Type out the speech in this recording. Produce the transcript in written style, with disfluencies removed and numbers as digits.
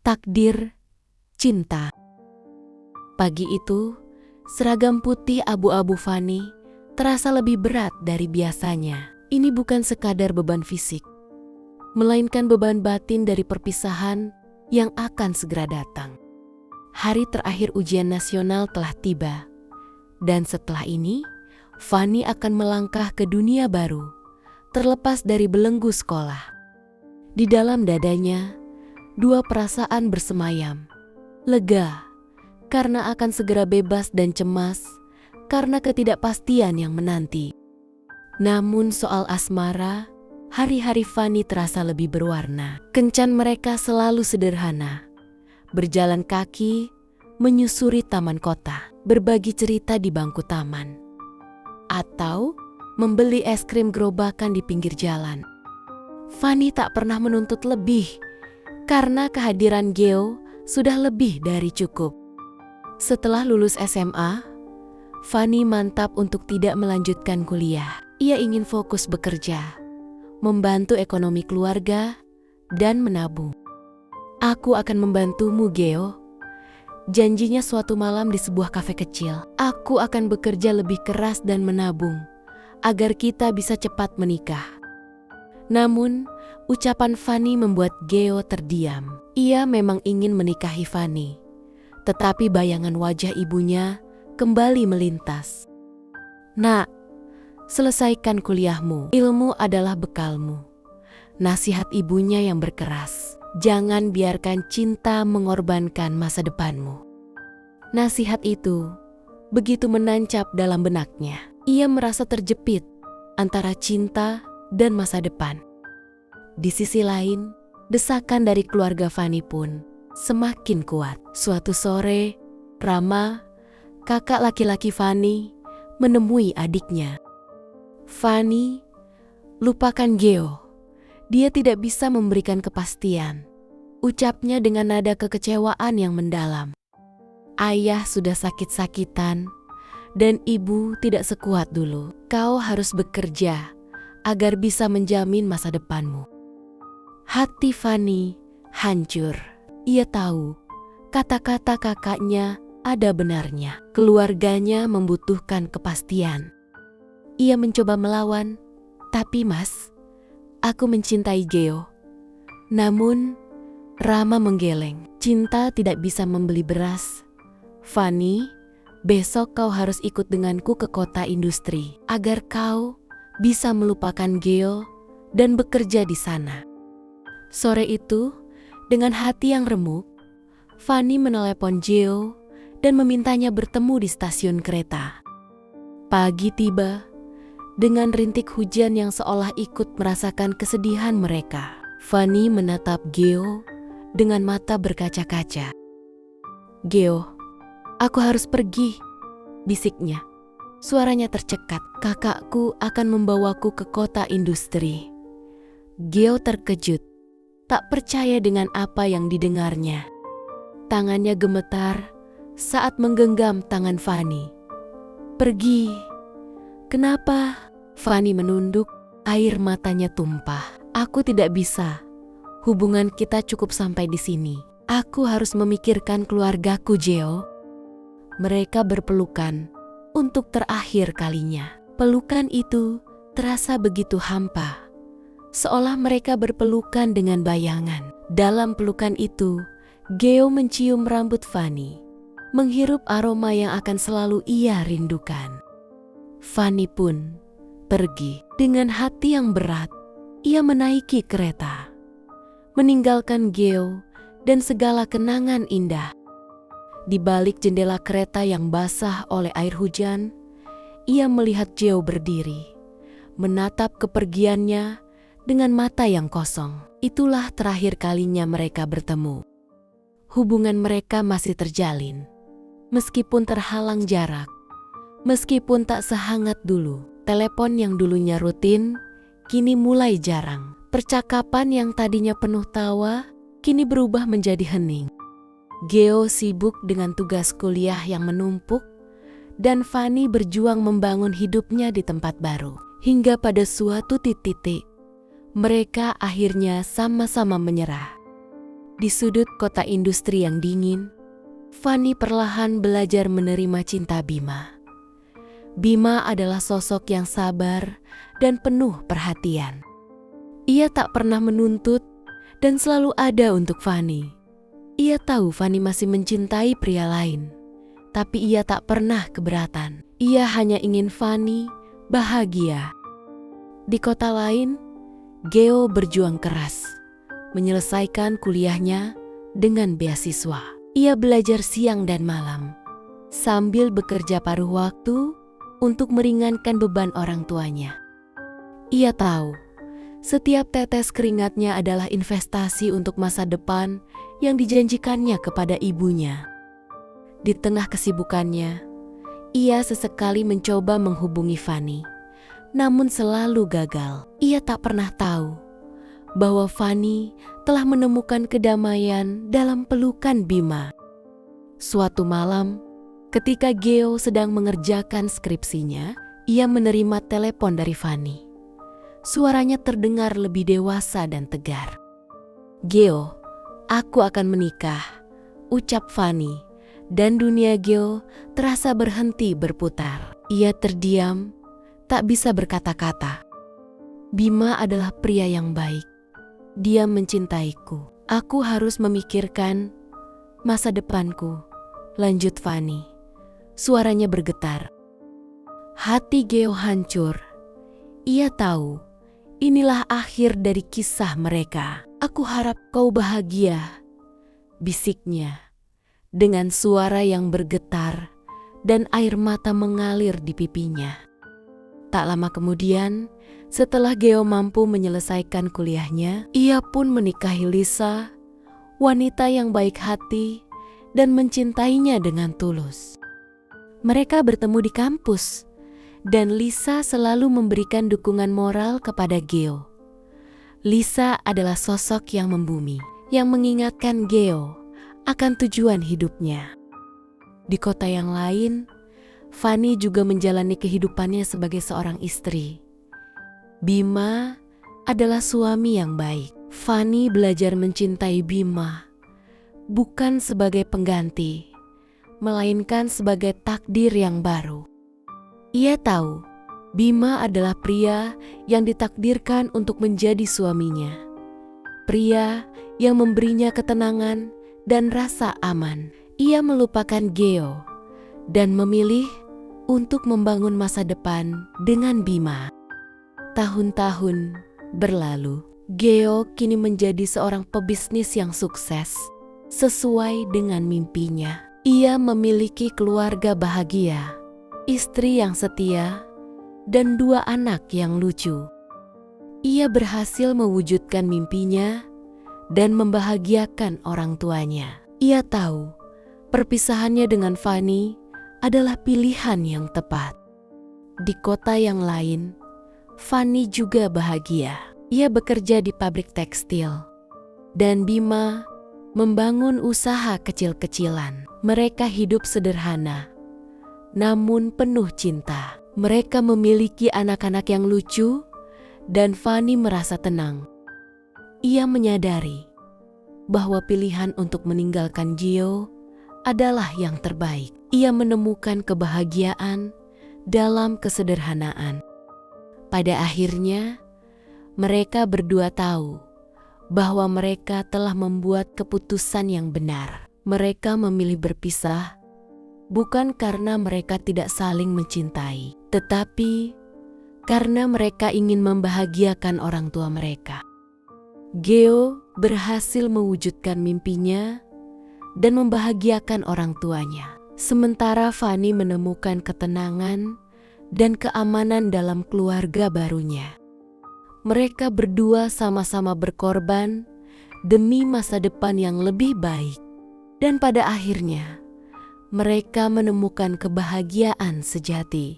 Takdir cinta. Pagi itu, seragam putih abu-abu Fanny terasa lebih berat dari biasanya. Ini bukan sekadar beban fisik, melainkan beban batin dari perpisahan yang akan segera datang. Hari terakhir ujian nasional telah tiba, dan setelah ini, Fanny akan melangkah ke dunia baru, terlepas dari belenggu sekolah. Di dalam dadanya, dua perasaan bersemayam. Lega, karena akan segera bebas, dan cemas, karena ketidakpastian yang menanti. Namun soal asmara, hari-hari Fanny terasa lebih berwarna. Kencan mereka selalu sederhana. Berjalan kaki, menyusuri taman kota, berbagi cerita di bangku taman, atau membeli es krim gerobakan di pinggir jalan. Fanny tak pernah menuntut lebih, karena kehadiran Geo sudah lebih dari cukup. Setelah lulus SMA, Fanny mantap untuk tidak melanjutkan kuliah. Ia ingin fokus bekerja, membantu ekonomi keluarga, dan menabung. Aku akan membantumu, Geo. Janjinya suatu malam di sebuah kafe kecil. Aku akan bekerja lebih keras dan menabung, agar kita bisa cepat menikah. Namun, ucapan Fanny membuat Geo terdiam. Ia memang ingin menikahi Fanny, tetapi bayangan wajah ibunya kembali melintas. Nak, selesaikan kuliahmu. Ilmu adalah bekalmu. Nasihat ibunya yang berkeras. Jangan biarkan cinta mengorbankan masa depanmu. Nasihat itu begitu menancap dalam benaknya. Ia merasa terjepit antara cinta dan masa depan. Di sisi lain, desakan dari keluarga Fanny pun semakin kuat. Suatu sore, Rama, kakak laki-laki Fanny, menemui adiknya. Fanny, lupakan Geo. Dia tidak bisa memberikan kepastian, ucapnya dengan nada kekecewaan yang mendalam. Ayah sudah sakit-sakitan, dan ibu tidak sekuat dulu. Kau harus bekerja agar bisa menjamin masa depanmu. Hati Fanny hancur. Ia tahu kata-kata kakaknya ada benarnya. Keluarganya membutuhkan kepastian. Ia mencoba melawan, tapi Mas, aku mencintai Geo. Namun, Rama menggeleng. Cinta tidak bisa membeli beras. Fanny, besok kau harus ikut denganku ke kota industri, agar kau bisa melupakan Geo dan bekerja di sana. Sore itu, dengan hati yang remuk, Fanny menelepon Geo dan memintanya bertemu di stasiun kereta. Pagi tiba, dengan rintik hujan yang seolah ikut merasakan kesedihan mereka. Fanny menatap Geo dengan mata berkaca-kaca. Geo, aku harus pergi, bisiknya. Suaranya tercekat. Kakakku akan membawaku ke kota industri. Geo terkejut, tak percaya dengan apa yang didengarnya. Tangannya gemetar saat menggenggam tangan Fanny. Pergi. Kenapa? Fanny menunduk, air matanya tumpah. Aku tidak bisa. Hubungan kita cukup sampai di sini. Aku harus memikirkan keluargaku, Geo. Mereka berpelukan untuk terakhir kalinya. Pelukan itu terasa begitu hampa, seolah mereka berpelukan dengan bayangan. Dalam pelukan itu, Geo mencium rambut Fanny, menghirup aroma yang akan selalu ia rindukan. Fanny pun pergi. Dengan hati yang berat, ia menaiki kereta, meninggalkan Geo dan segala kenangan indah. Di balik jendela kereta yang basah oleh air hujan, ia melihat Geo berdiri, menatap kepergiannya dengan mata yang kosong. Itulah terakhir kalinya mereka bertemu. Hubungan mereka masih terjalin, meskipun terhalang jarak, meskipun tak sehangat dulu. Telepon yang dulunya rutin, kini mulai jarang. Percakapan yang tadinya penuh tawa, kini berubah menjadi hening. Geo sibuk dengan tugas kuliah yang menumpuk, dan Fanny berjuang membangun hidupnya di tempat baru. Hingga pada suatu titik, mereka akhirnya sama-sama menyerah. Di sudut kota industri yang dingin, Fanny perlahan belajar menerima cinta Bima. Bima adalah sosok yang sabar dan penuh perhatian. Ia tak pernah menuntut dan selalu ada untuk Fanny. Ia tahu Fanny masih mencintai pria lain, tapi ia tak pernah keberatan. Ia hanya ingin Fanny bahagia. Di kota lain, Geo berjuang keras, menyelesaikan kuliahnya dengan beasiswa. Ia belajar siang dan malam, sambil bekerja paruh waktu untuk meringankan beban orang tuanya. Ia tahu, setiap tetes keringatnya adalah investasi untuk masa depan yang dijanjikannya kepada ibunya. Di tengah kesibukannya, ia sesekali mencoba menghubungi Fanny, namun selalu gagal. Ia tak pernah tahu bahwa Fanny telah menemukan kedamaian dalam pelukan Bima. Suatu malam, ketika Geo sedang mengerjakan skripsinya, ia menerima telepon dari Fanny. Suaranya terdengar lebih dewasa dan tegar. "Geo, aku akan menikah," ucap Fanny, dan dunia Geo terasa berhenti berputar. Ia terdiam, tak bisa berkata-kata. Bima adalah pria yang baik. Dia mencintaiku. Aku harus memikirkan masa depanku, lanjut Fanny. Suaranya bergetar. Hati Geo hancur. Ia tahu, inilah akhir dari kisah mereka. "Aku harap kau bahagia," bisiknya, dengan suara yang bergetar dan air mata mengalir di pipinya. Tak lama kemudian, setelah Geo mampu menyelesaikan kuliahnya, ia pun menikahi Lisa, wanita yang baik hati dan mencintainya dengan tulus. Mereka bertemu di kampus, dan Lisa selalu memberikan dukungan moral kepada Geo. Lisa adalah sosok yang membumi, yang mengingatkan Geo akan tujuan hidupnya. Di kota yang lain, Fanny juga menjalani kehidupannya sebagai seorang istri. Bima adalah suami yang baik. Fanny belajar mencintai Bima, bukan sebagai pengganti, melainkan sebagai takdir yang baru. Ia tahu, Bima adalah pria yang ditakdirkan untuk menjadi suaminya. Pria yang memberinya ketenangan dan rasa aman. Ia melupakan Geo dan memilih untuk membangun masa depan dengan Bima. Tahun-tahun berlalu, Geo kini menjadi seorang pebisnis yang sukses sesuai dengan mimpinya. Ia memiliki keluarga bahagia, istri yang setia, dan 2 anak yang lucu. Ia berhasil mewujudkan mimpinya dan membahagiakan orang tuanya. Ia tahu perpisahannya dengan Fanny adalah pilihan yang tepat. Di kota yang lain, Fanny juga bahagia. Ia bekerja di pabrik tekstil, dan Bima membangun usaha kecil-kecilan. Mereka hidup sederhana, namun penuh cinta. Mereka memiliki anak-anak yang lucu, dan Fanny merasa tenang. Ia menyadari bahwa pilihan untuk meninggalkan Geo adalah yang terbaik. Ia menemukan kebahagiaan dalam kesederhanaan. Pada akhirnya, mereka berdua tahu bahwa mereka telah membuat keputusan yang benar. Mereka memilih berpisah bukan karena mereka tidak saling mencintai, tetapi karena mereka ingin membahagiakan orang tua mereka. Geo berhasil mewujudkan mimpinya dan membahagiakan orang tuanya. Sementara Fanny menemukan ketenangan dan keamanan dalam keluarga barunya. Mereka berdua sama-sama berkorban demi masa depan yang lebih baik. Dan pada akhirnya, mereka menemukan kebahagiaan sejati.